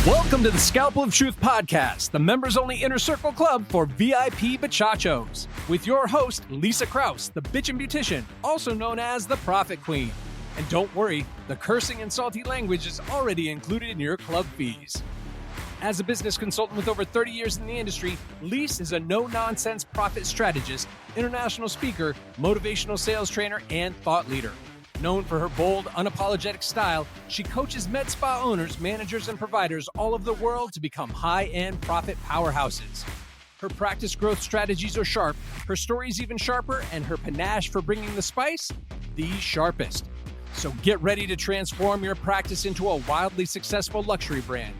Welcome to the Scalpel of Truth podcast, the members-only inner circle club for VIP bachachos, with your host, Leisa Krauss, the bitchin' beautician, also known as the Profit Queen. And don't worry, the cursing and salty language is already included in your club fees. As a business consultant with over 30 years in the industry, Leisa is a no-nonsense profit strategist, international speaker, motivational sales trainer, and thought leader. Known for her bold, unapologetic style, she coaches MedSpa owners, managers, and providers all over the world to become high-end profit powerhouses. Her practice growth strategies are sharp, her stories even sharper, and her panache for bringing the spice, the sharpest. So get ready to transform your practice into a wildly successful luxury brand.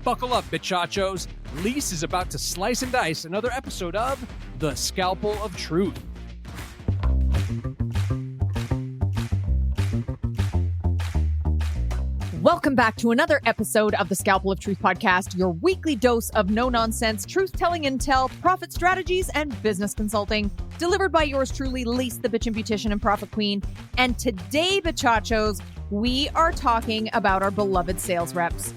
Buckle up, bachachos. Leisa is about to slice and dice another episode of The Scalpel of Truth. Welcome back to another episode of the Scalpel of Truth podcast, your weekly dose of no-nonsense, truth-telling intel, profit strategies, and business consulting, delivered by yours truly, Leisa, the bitchin' beautician and profit queen. And today, bachachos, we are talking about our beloved sales reps.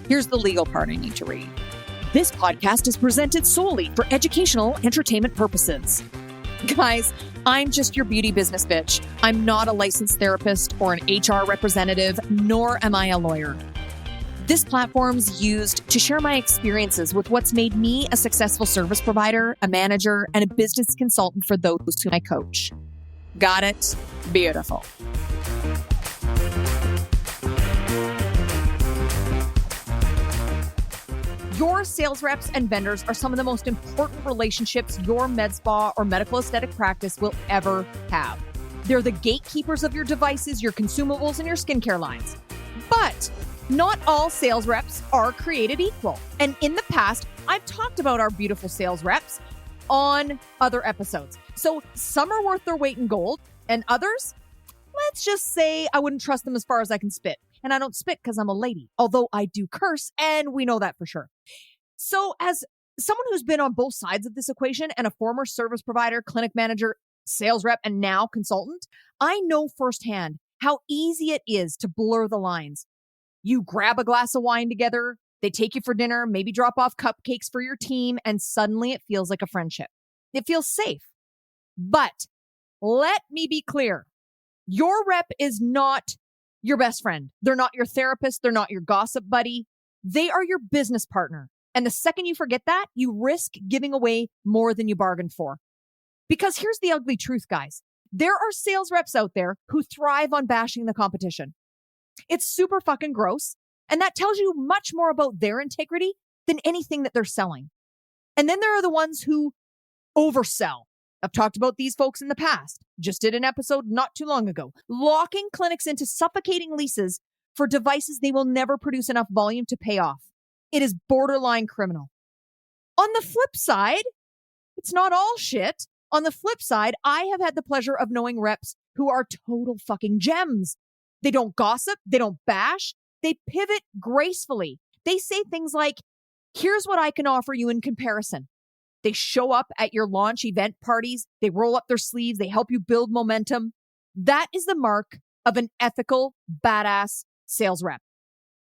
Here's the legal part I need to read. This podcast is presented solely for educational entertainment purposes. Guys, I'm just your beauty business bitch. I'm not a licensed therapist or an HR representative, nor am I a lawyer. This platform's used to share my experiences with what's made me a successful service provider, a manager, and a business consultant for those whom I coach. Got it? Beautiful. Your sales reps and vendors are some of the most important relationships your med spa or medical aesthetic practice will ever have. They're the gatekeepers of your devices, your consumables, and your skincare lines. But not all sales reps are created equal. And in the past, I've talked about our beautiful sales reps on other episodes. So some are worth their weight in gold, and others, let's just say I wouldn't trust them as far as I can spit. And I don't spit because I'm a lady, although I do curse, and we know that for sure. So as someone who's been on both sides of this equation and a former service provider, clinic manager, sales rep, and now consultant, I know firsthand how easy it is to blur the lines. You grab a glass of wine together, they take you for dinner, maybe drop off cupcakes for your team, and suddenly it feels like a friendship. It feels safe. But let me be clear. Your rep is not your best friend. They're not your therapist. They're not your gossip buddy. They are your business partner. And the second you forget that, you risk giving away more than you bargained for. Because here's the ugly truth, guys. There are sales reps out there who thrive on bashing the competition. It's super fucking gross. And that tells you much more about their integrity than anything that they're selling. And then there are the ones who oversell. I've talked about these folks in the past. Just did an episode not too long ago, locking clinics into suffocating leases for devices they will never produce enough volume to pay off. It is borderline criminal. On the flip side, it's not all shit. On the flip side, I have had the pleasure of knowing reps who are total fucking gems. They don't gossip. They don't bash. They pivot gracefully. They say things like, here's what I can offer you in comparison. They show up at your launch event parties. They roll up their sleeves. They help you build momentum. That is the mark of an ethical, badass sales rep.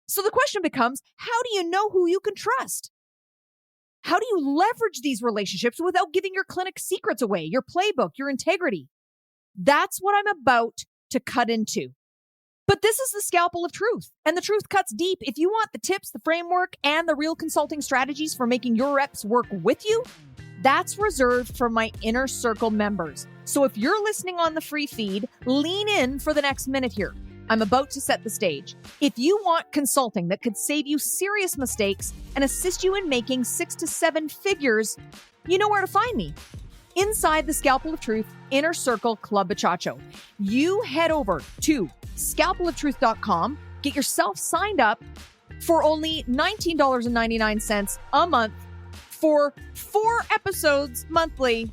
So the question becomes, how do you know who you can trust? How do you leverage these relationships without giving your clinic secrets away, your playbook, your integrity? That's what I'm about to cut into. But this is the Scalpel of Truth, and the truth cuts deep. If you want the tips, the framework, and the real consulting strategies for making your reps work with you, that's reserved for my inner circle members. So if you're listening on the free feed, lean in for the next minute here. I'm about to set the stage. If you want consulting that could save you serious mistakes and assist you in making 6 to 7 figures, you know where to find me. Inside the Scalpel of Truth Inner Circle Club Bachacho. You head over to scalpeloftruth.com, get yourself signed up for only $19.99 a month for 4 episodes monthly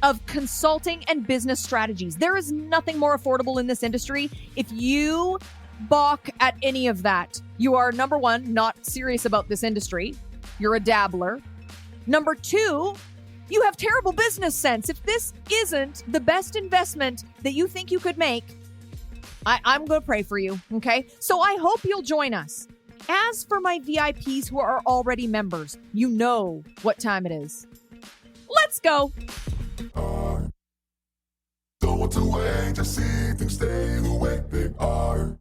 of consulting and business strategies. There is nothing more affordable in this industry. If you balk at any of that, you are, number one, not serious about this industry. You're a dabbler. Number two, You have terrible business sense. If this isn't the best investment that you think you could make, I'm going to pray for you, okay? So I hope you'll join us. As for my VIPs who are already members, you know what time it is. Let's go. Don't want to wait to see things stay the way they are.